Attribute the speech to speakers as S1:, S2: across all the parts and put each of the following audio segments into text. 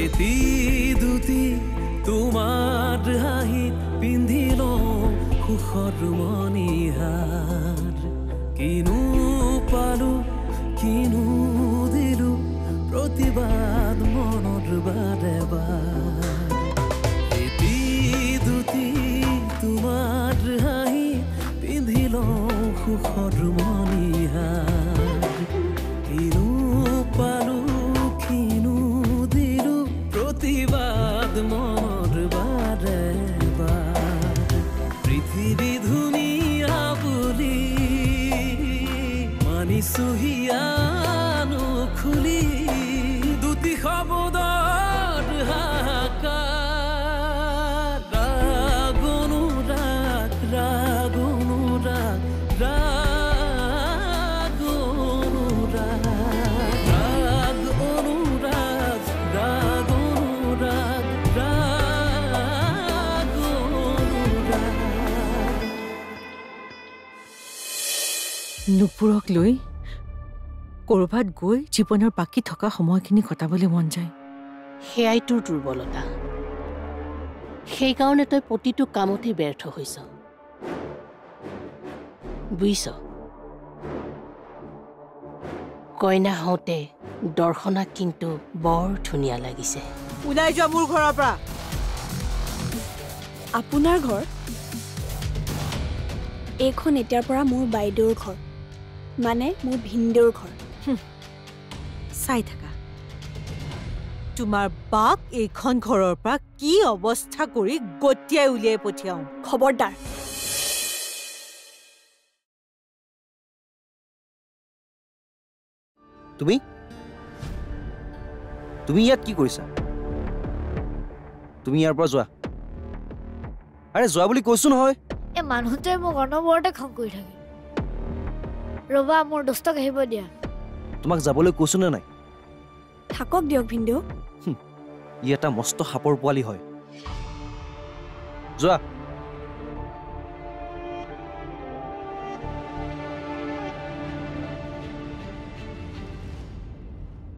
S1: এটি দুটি তোমাৰ হাঁহি পিন্ধিল সুখৰ মণিহাৰ কিনো পালো কিনো দিলো প্ৰতিবাদ মনৰ বাৰে বাৰ এটি দুটি তোমাৰ হাঁহি পিন্ধিল সুখৰ মণিহাৰ কিনো পালো কিনো দিলো প্ৰতিবাদ মনৰ বাৰে বাৰ পৃথিৱী ধুনীয়া বুলি মানিছো হিয়ানো খুলি দুটি শব্দৰ হাহাকাৰ ৰাগ অনুৰাগ ৰাগ অনুৰাগ ৰাগ অনুৰাগ ৰাগ অনুৰাগ ৰাগ অনুৰাগ ৰাগ অনুৰাগ
S2: নুপুৰক লৈ কৰবাত গৈ জীৱনৰ বাকী থকা সময়খিনি কটাবলৈ মন যায়
S3: সেয়াই তোৰ দুৰ্বলতা সেইকাৰণে তই প্ৰতিটো কামতে ব্যৰ্থ হৈছ বুজিছ কইনা হওঁতে দৰ্শনা কিন্তু বৰ ধুনীয়া লাগিছে
S2: ওলাই যোৱা মোৰ ঘৰৰ পৰা
S4: আপোনাৰ ঘৰ এইখন এতিয়াৰ পৰা মোৰ বাইদেউৰ ঘৰ মানে মোৰ ভিনদেউৰ ঘৰ
S2: চাই থাকা তোমাৰ বাক এইখন ঘৰৰ পৰা কি অৱস্থা কৰি গতিয়াই উলিয়াই পঠিয়াও
S4: খবৰদাৰ
S5: তুমি তুমি ইয়াত কি কৰিছা তুমি ইয়াৰ পৰা যোৱা আৰে যোৱা বুলি কৈছো নহয়
S6: এই মানুহটোৱে মোক অনবৰতে খং কৰি থাকে ৰবা মোৰ দোস্তক আহিব দিয়া
S5: তোমাক যাবলৈ কৈছো নে নাই
S4: থাকক দিয়ক ভিনদেউ
S5: ই এটা মস্ত সাপৰ পোৱালি হয় যোৱা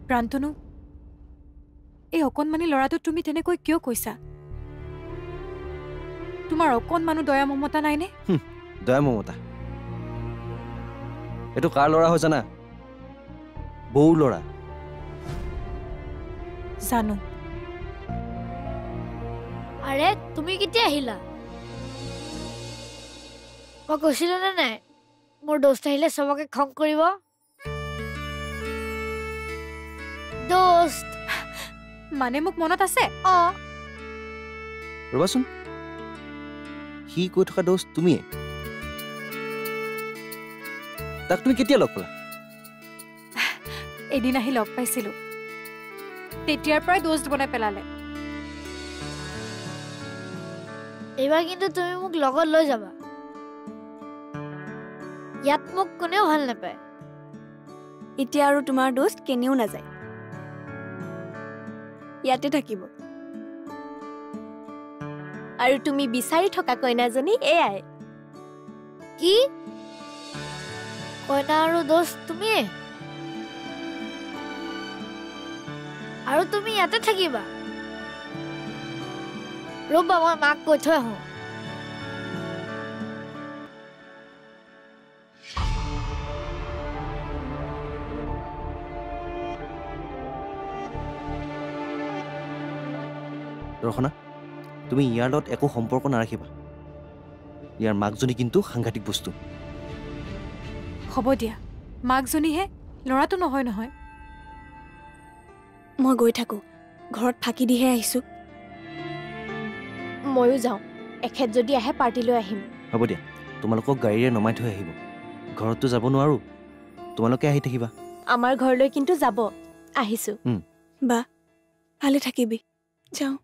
S7: প্ৰান্তনু এই অকণমানি ল'ৰাটো তুমি তেনেকৈ কিয় কৈছা তোমাৰ অকণমানো দয়া মমতা নাইনে
S5: দয়া মমতা এইটো কাৰ ল'ৰা হয় জানা বৌৰ ল'ৰা
S7: জানো
S6: আৰে তুমি কেতিয়া আহিলা মই কৈছিলো নে নাই মোৰ দোস্ত আহিলে সবকে খং কৰিব দোস্ত
S7: মানে মোক মনত আছে
S5: ৰবাচোন সি কৈ থকা দোস্ত তুমিয়ে তাক তুমি কেতিয়া লগ পালা
S7: এদিন আহি লগ পাইছিলো তেতিয়াৰ পৰাই দোস্ত বনাই পেলালে
S6: এইবাৰ কিন্তু তুমি মোক লগত লৈ যাবা ইয়াত মোক কোনেও ভাল নাপায়
S4: এতিয়া আৰু তোমাৰ দোস্ত কেনেও নাযায় ইয়াতে থাকিব
S8: আৰু তুমি বিচাৰি থকা কইনাজনী এয়াই
S6: কি কইনা আৰু দোস্ত তুমিয়ে আৰু তুমি ইয়াতে থাকিবা ৰবা মই মাক কৈ থৈ আহোঁ
S5: দৰ্শনা তুমি ইয়াৰ লগত একো সম্পৰ্ক নাৰাখিবা ইয়াৰ মাকজনী কিন্তু সাংঘাতিক বস্তু
S7: হ'ব দিয়া মাকজনীহে ল'ৰাটো নহয় নহয়
S4: মই গৈ থাকো ঘৰত ফাঁকি দিহে আহিছো
S8: ময়ো যাওঁ এখেত যদি আহে পাৰ্টি লৈ আহিম
S5: হ'ব দিয়া তোমালোকক গাড়ীৰে নমাই থৈ আহিব ঘৰততো যাব নোৱাৰো তোমালোকে আহি থাকিবা
S8: আমাৰ ঘৰলৈ কিন্তু যাব আহিছো
S4: বা ভালে থাকিবি যাওঁ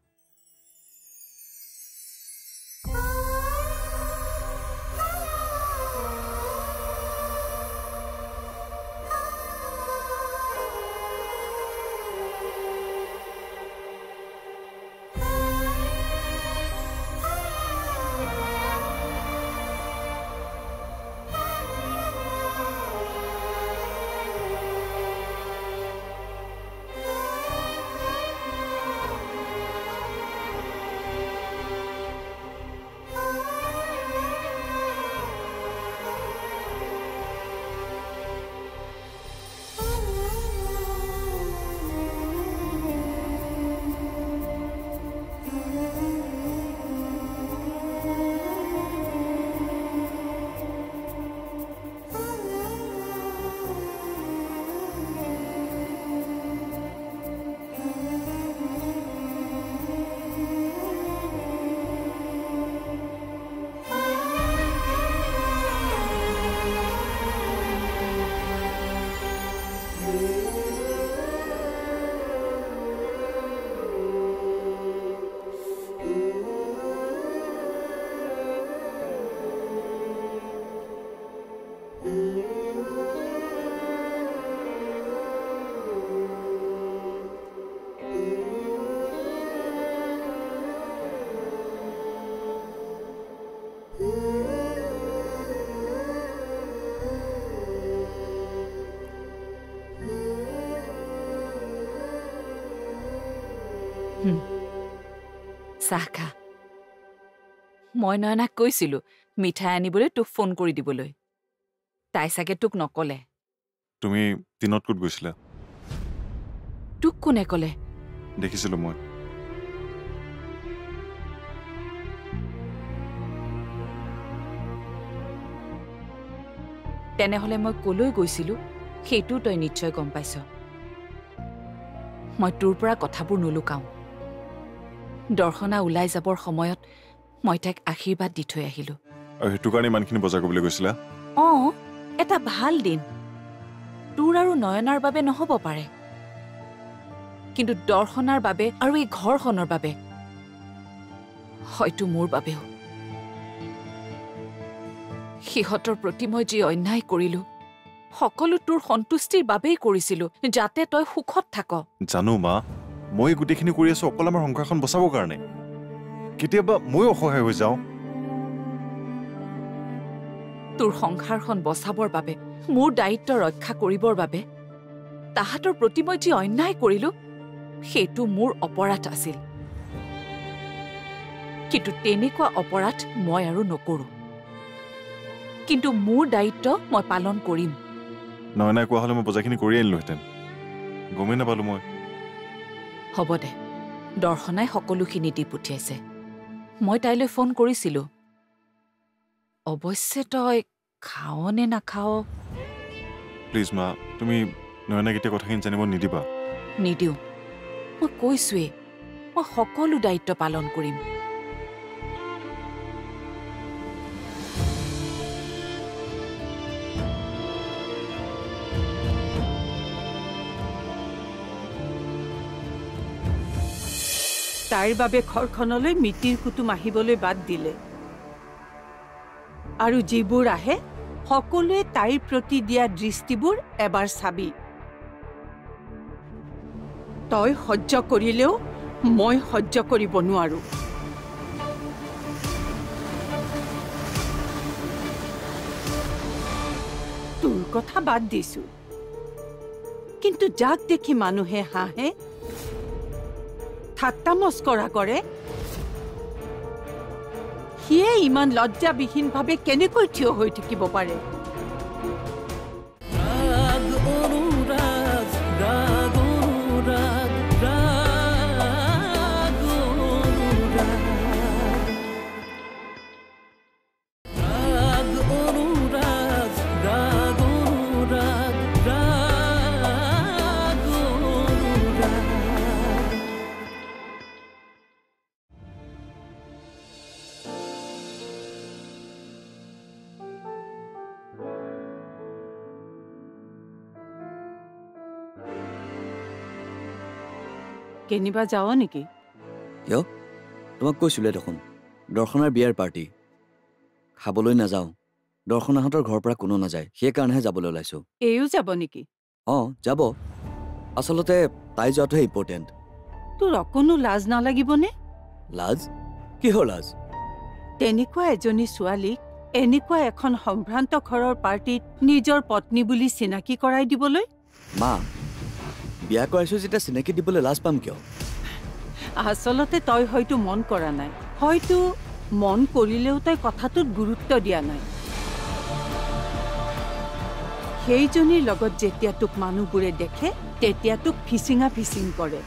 S9: চাহ খা মই নয়নাক কৈছিলো মিঠাই আনিবলৈ তোক ফোন কৰি দিবলৈ তাই চাগে তোক নকলে
S10: তুমি দিনত ক'ত গৈছিলা
S9: তোক কোনে কলে
S10: দেখিছিলো মই
S9: তেনেহলে মই কলৈ গৈছিলো সেইটো তই নিশ্চয় গম পাইছ মই তোৰ পৰা কথাবোৰ নুলুকাও দৰ্শনা ওলাই যাবৰ সময়ত মই তাইক আশীৰ্বাদ দি থৈ আহিলো
S10: আৰু সেইটো কাৰণে ইমানখিনি বজাৰ কৰিবলৈ গৈছিলা
S9: এটা ভাল দিন তোৰ আৰু নয়নাৰ বাবে নহব পাৰে কিন্তু দৰ্শনাৰ বাবে আৰু এই ঘৰখনৰ বাবে হয়তো মোৰ বাবেও সিহঁতৰ প্ৰতি মই যি অন্যায় কৰিলো সকলো তোৰ সন্তুষ্টিৰ বাবেই কৰিছিলো যাতে তই সুখত থাক
S10: জানো মা মই গোটেইখিনি কৰি আছো অকল আমাৰ সংসাৰখন বচাবৰ কাৰণে কেতিয়াবা মই অসহায় হৈ যাওঁ
S9: তোৰ সংসাৰখন বচাবৰ বাবে মোৰ দায়িত্ব ৰক্ষা কৰিবৰ বাবে তাহাঁতৰ প্ৰতি মই যি অন্যায় কৰিলো সেইটো মোৰ অপৰাধ আছিল কিন্তু তেনেকুৱা অপৰাধ মই আৰু নকৰো কিন্তু মোৰ দায়িত্ব মই পালন কৰিম
S10: নয়নাই কোৱা হলে মই বজাৰখিনি কৰি আনিলোহেঁতেন গমেই নাপালো মই
S9: হ'ব দে দৰ্শনাই সকলোখিনি দি পঠিয়াইছে মই তাইলৈ ফোন কৰিছিলো অৱশ্যে তই খাৱ নে নাখাৱ
S10: প্লিজ মা তুমি নয়নাক এতিয়া কথাখিনি জানিব নিদিবা
S9: নিদিওঁ মই কৈছোৱেই মই সকলো দায়িত্ব পালন কৰিম
S2: তাইৰ বাবে ঘৰখনলৈ মিতিৰ কুটুম আহিবলৈ বাদ দিলে আৰু যিবোৰ আহে সকলোৱে তাইৰ প্ৰতি দিয়া দৃষ্টিবোৰ এবাৰ চাবি তই সহ্য কৰিলেও মই সহ্য কৰিব নোৱাৰো তোৰ কথা বাদ দিছো কিন্তু যাক দেখি মানুহে হাঁহে ঠাট্টা মস্কৰা কৰে সিয়ে ইমান লজ্জাবিহীনভাৱে কেনেকৈ থিয় হৈ থাকিব পাৰে কেনিবা যাও নেকি
S5: কিয় তোমাক কৈছিলে দেখোন দৰ্শনাৰ বিয়াৰ পাৰ্টি খাবলৈ নাযাওঁ দৰ্শনাহঁতৰ ঘৰৰ পৰা কোনো নাযায় সেইকাৰণেহে যাবলৈ ওলাইছো
S2: এইও যাব নেকি
S5: যাব আচলতে তাই যোৱাটোহে ইম্পৰ্টেণ্ট
S2: তোৰ অকণো লাজ নালাগিবনে
S5: লাজ কিহৰ লাজ
S2: তেনেকুৱা এজনী ছোৱালীক এনেকুৱা এখন সম্ভ্ৰান্ত ঘৰৰ পাৰ্টিত নিজৰ পত্নী বুলি চিনাকি কৰাই দিবলৈ
S5: মা বিয়া কৰাইছো যেতিয়া চিনাকি দিবলৈ লাজ পাম কিয়
S2: আচলতে তই হয়তো মন কৰা নাই হয়তো মন কৰিলেও তই কথাটোত গুৰুত্ব দিয়া নাই সেইজনীৰ লগত যেতিয়া তোক মানুহবোৰে দেখে তেতিয়া তোক ফিচিঙা ফিচিং কৰে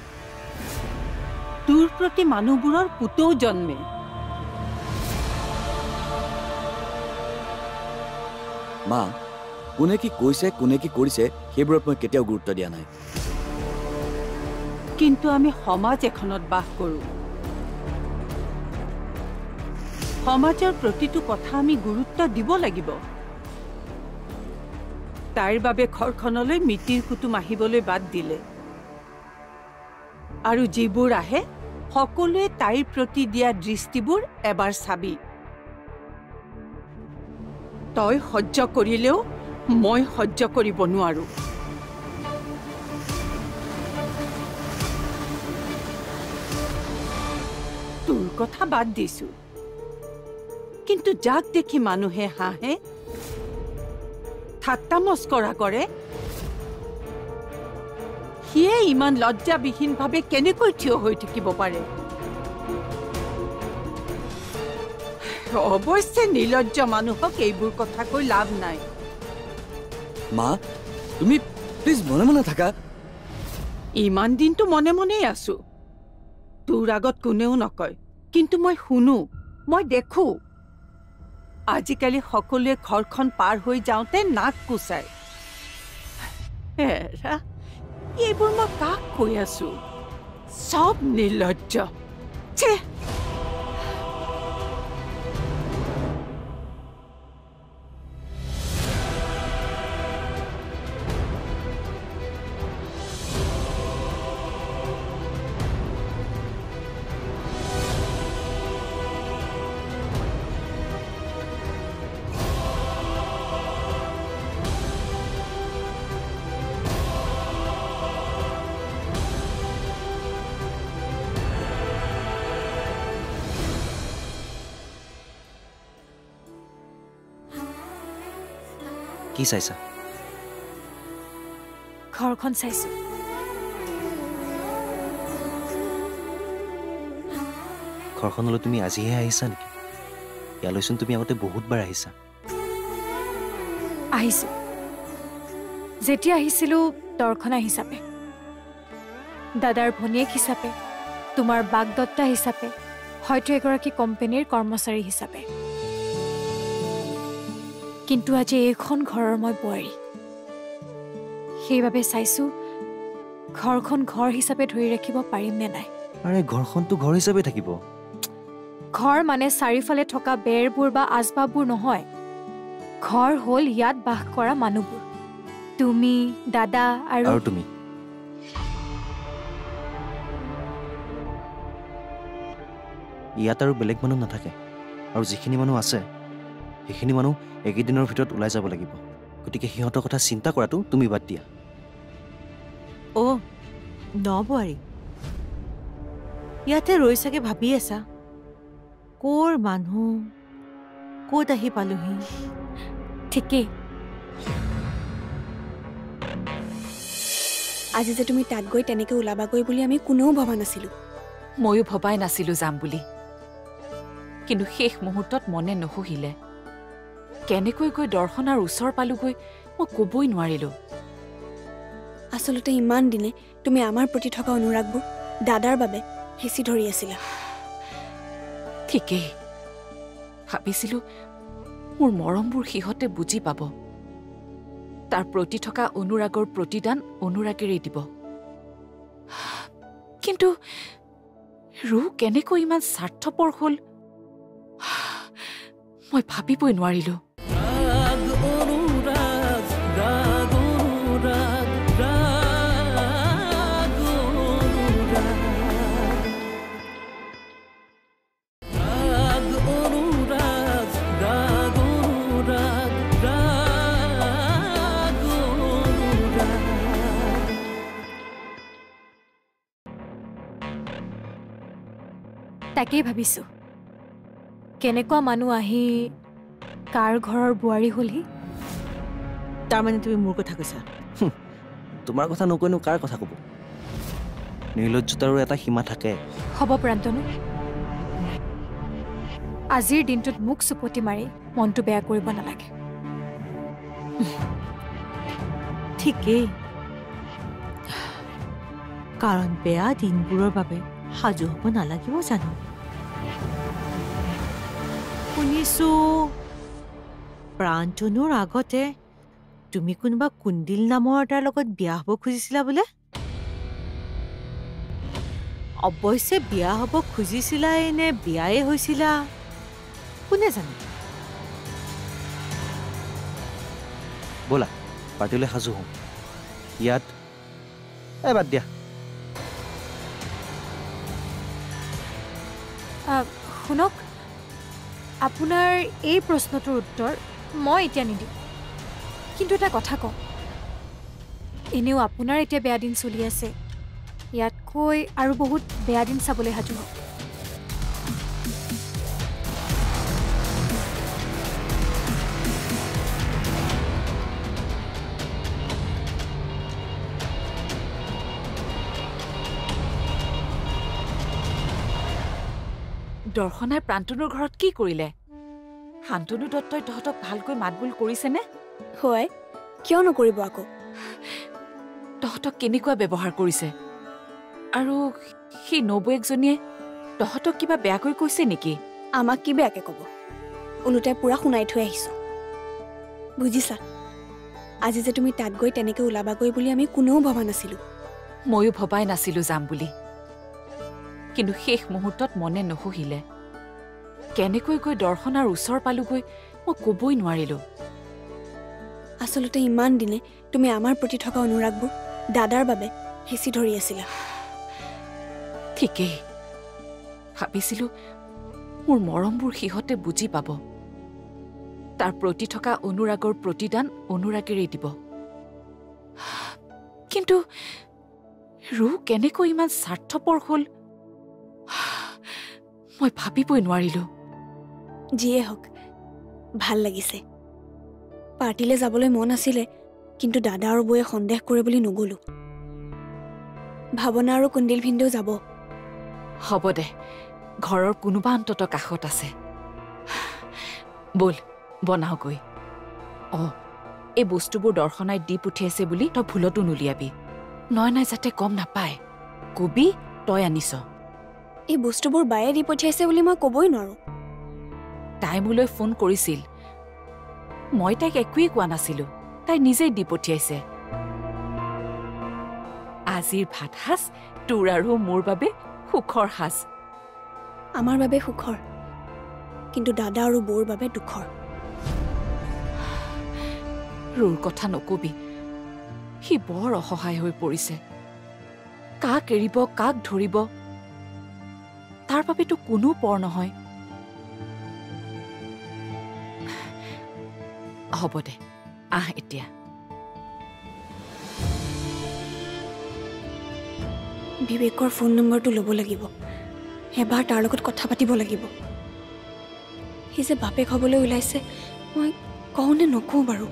S2: তোৰ প্ৰতি মানুহবোৰৰ পুতৌ জন্মে
S5: মা কোনে কি কৈছে কোনে কি কৰিছে সেইবোৰত মই কেতিয়াও গুৰুত্ব দিয়া নাই
S2: কিন্তু আমি সমাজ এখনত বাস কৰো সমাজৰ প্ৰতিটো কথা আমি গুৰুত্ব দিব লাগিব তাইৰ বাবে ঘৰখনলৈ মিতিৰ কুটুম আহিবলৈ বাদ দিলে আৰু যিবোৰ আহে সকলোৱে তাইৰ প্ৰতি দিয়া দৃষ্টিবোৰ এবাৰ চাবি তই সহ্য কৰিলেও মই সহ্য কৰিব নোৱাৰো তোৰ কথা বাদ দিছো কিন্তু যাক দেখি মানুহে হাঁহে ঠাট্টা মস্কৰা কৰে সিয়ে ইমান লজ্জাবিহীনভাৱে কেনেকৈ থিয় হৈ থাকিব পাৰে? অৱশ্যে নিৰ্লজ্জ মানুহক এইবোৰ কথা কৈ লাভ নাই।
S5: মা তুমি প্লিজ মনে মনে থাকা।
S2: ইমান দিনটো মনে মনেই আছো, তোৰ আগত কোনেও নকয়, কিন্তু মই শুনো, মই দেখো। আজিকালি সকলোৱে ঘৰখন পাৰ হৈ যাওঁতে নাক কোচাই। এৰা, এইবোৰ মই কাক কৈ আছো? চব নিৰ্লজ্জ। ছে
S11: কি চাইছা?
S7: ঘৰখন চাইছো।
S11: ঘৰখনলৈ তুমি আজিহে আহিছা নেকি? ইয়ালৈচোন তুমি আগতে বহুতবাৰ আহিছা।
S7: আহিছো, যেতিয়া আহিছিলো দৰ্শনা হিচাপে, দাদাৰ ভনীয়েক হিচাপে, তোমাৰ বাগদত্তা হিচাপে, হয়তো এগৰাকী কোম্পানীৰ কৰ্মচাৰী হিচাপে। কিন্তু আজি এইখন ঘৰৰ মই বোৱাৰী। সেইবাবে চাইছো ঘৰখন ঘৰ হিচাপে ধৰি ৰাখিব পাৰিম নে নাই।
S11: আৰে ঘৰখনতো ঘৰ হিচাপে থাকিব।
S7: ঘৰ মানে চাৰিওফালে থকা বেৰবোৰ বা আচবাববোৰ নহয়। ঘৰ হ'ল ইয়াত বাস কৰা মানুহবোৰ, তুমি, দাদা আৰু
S11: তুমি। ইয়াত আৰু বেলেগ মানুহ নাথাকে, আৰু যিখিনি মানুহ আছে সেইখিনি মানুহ একেদিনৰ ভিতৰত ওলাই যাব লাগিব। গতিকে সিহঁতৰ কথা চিন্তা কৰাটো তুমি বাদ দিয়া।
S12: অ' বোৱাৰী, ইয়াতে ৰৈ চাগে ভাবি আছা ক'ৰ মানুহ, ক'ত আহি পালোহি।
S7: ঠিকেই।
S4: আজি যে তুমি তাত গৈ তেনেকৈ ওলাবাগৈ বুলি আমি কোনেও ভবা নাছিলো।
S9: ময়ো ভবাই নাছিলো যাম বুলি, কিন্তু শেষ মুহূৰ্তত মনে নুশুহিলে। কেনেকৈ গৈ দৰ্শনাৰ ওচৰ পালোগৈ মই ক'বই নোৱাৰিলো।
S4: আচলতে ইমান দিনে তুমি আমাৰ প্ৰতি থকা অনুৰাগবোৰ দাদাৰ বাবে হেঁচি ধৰি আছিলা।
S9: ঠিকেই, ভাবিছিলো মোৰ মৰমবোৰ সিহঁতে বুজি পাব, তাৰ প্ৰতি থকা অনুৰাগৰ প্ৰতিদান অনুৰাগেৰেই দিব। কিন্তু ৰূহ কেনেকৈ ইমান স্বাৰ্থপৰ হ'ল মই ভাবিবই নোৱাৰিলো।
S7: তাকেই ভাবিছো, কেনেকুৱা মানুহ আহি কাৰ ঘৰৰ বোৱাৰী হ'লহি।
S12: তাৰমানে তুমি মোৰ কথা কৈছা?
S11: তোমাৰ কথা নকৈনো কাৰ কথা ক'ব? নিৰ্লজ্জতাৰো এটা সীমা থাকে।
S7: হ'ব প্ৰান্তনু, আজিৰ দিনটোত মোক চুপতি মাৰি মনটো বেয়া কৰিব নালাগে।
S12: ঠিকেই, কাৰণ বেয়া দিনবোৰৰ বাবে সাজু হ'ব নালাগিব জানো? শুনিছো প্ৰান্তনুৰ আগতে তুমি কোনোবা কুন্দিল নামৰ এটাৰ লগত বিয়া হ'ব খুজিছিলা বোলে? অৱশ্যে বিয়া হ'ব খুজিছিলাই নে বিয়াই হৈছিলা কোনে জানে?
S11: ব'লা পাৰ্টিলৈ সাজু হওঁ। ইয়াত বাদ দিয়া।
S7: শুনক, আপোনাৰ এই প্ৰশ্নটোৰ উত্তৰ মই এতিয়া নিদিম, কিন্তু এটা কথা কওঁ, এনেও আপোনাৰ এতিয়া বেয়া দিন চলি আছে, ইয়াতকৈ আৰু বহুত বেয়া দিন চাবলৈ সাজু হওক।
S9: দৰ্শনাই প্ৰান্তনুৰ ঘৰত কি কৰিলে? শান্তনু দত্তই তহঁতক ভালকৈ মাতবোল কৰিছেনে?
S4: হয়, কিয় নকৰিব আকৌ?
S9: তহঁতক কেনেকুৱা ব্যৱহাৰ কৰিছে? আৰু সেই নবৌৱেকজনীয়ে তহঁতক কিবা বেয়াকৈ কৈছে নেকি?
S4: আমাক কি বেয়াকে ক'ব? ওলোটাই পুৰা শুনাই থৈ আহিছোঁ। বুজিছা, আজি যে তুমি তাত গৈ তেনেকৈ ওলাবাগৈ বুলি আমি কোনেও ভবা নাছিলোঁ।
S9: ময়ো ভবাই নাছিলোঁ যাম বুলি, কিন্তু শেষ মুহূৰ্তত মনে নসহিলে। কেনেকৈ গৈ দৰ্শনাৰ ওচৰ পালোগৈ মই ক'বই নোৱাৰিলোঁ।
S4: আচলতে ইমান দিনে তুমি আমাৰ প্ৰতি থকা অনুৰাগবোৰ দাদাৰ বাবে হেঁচি ধৰি আছিলা।
S9: ঠিকেই, ভাবিছিলোঁ মোৰ মৰমবোৰ সিহঁতে বুজি পাব, তাৰ প্ৰতি থকা অনুৰাগৰ প্ৰতিদান অনুৰাগেৰেই দিব। কিন্তু ৰু কেনেকৈ ইমান স্বাৰ্থপৰ হ'ল মই ভাবিবই নোৱাৰিলোঁ।
S4: যিয়ে হওক, ভাল লাগিছে। পাৰ্টিলৈ যাবলৈ মন আছিলে, কিন্তু দাদা আৰু বৌয়ে সন্দেহ কৰে বুলি নগ'লো। ভাৱনা আৰু কুন্দিল ভিনদেউ যাব।
S9: হ'ব দে, ঘৰৰ কোনোবা অন্তত কাষত আছে। ব'ল বনাওগৈ। এই বস্তুবোৰ দৰ্শনাই দি পঠিয়াইছে বুলি তই ভুলতো নুলিয়াবি। নয়নাই যাতে গম নাপায়, কবি তই আনিছ।
S4: এই বস্তুবোৰ বায়ে দি পঠিয়াইছে বুলি মই ক'বই নোৱাৰো।
S9: তাই মোলৈ ফোন কৰিছিল, মই তাইক একোৱেই কোৱা নাছিলোঁ। তাই নিজেই দি পঠিয়াইছে। আজিৰ ভাত সাজ তোৰ আৰু মোৰ বাবে সুখৰ সাজ।
S4: আমাৰ বাবে সুখৰ, কিন্তু দাদা আৰু বৌৰ বাবে দুখৰ।
S9: ৰুৰ কথা নকবি, সি বৰ অসহায় হৈ পৰিছে। কাক এৰিব, কাক ধৰিব, তাৰ বাবেতো কোনো পৰ নহয়। হ'ব দে, আহ এতিয়া।
S4: বিবেকৰ ফোন নম্বৰটো ল'ব লাগিব, এবাৰ তাৰ লগত কথা পাতিব লাগিব। সি যে বাপেক হ'বলৈ ওলাইছে, মই কওঁ নে নকওঁ বাৰু?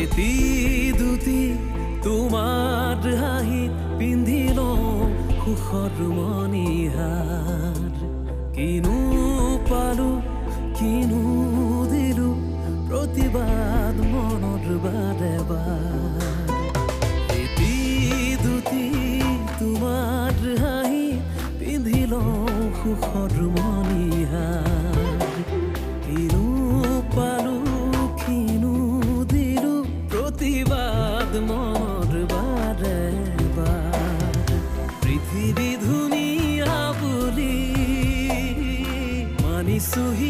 S1: এটি দুটি তোমাৰ হাঁহিত পিন্ধিল সুখৰ মণিহাৰ। কিনো পালো, কিনো দিলো প্ৰতিবাদ মনৰ বাৰে বাৰ। এটি দুটি তোমাৰ হাঁহিত পিন্ধিল সুখৰ মণিহাৰ। কিনো পালো, কিনো প্ৰতিবাদ মনৰ বাৰে বাৰ। পৃথিৱী ধুনীয়া বুলি মানিছোহি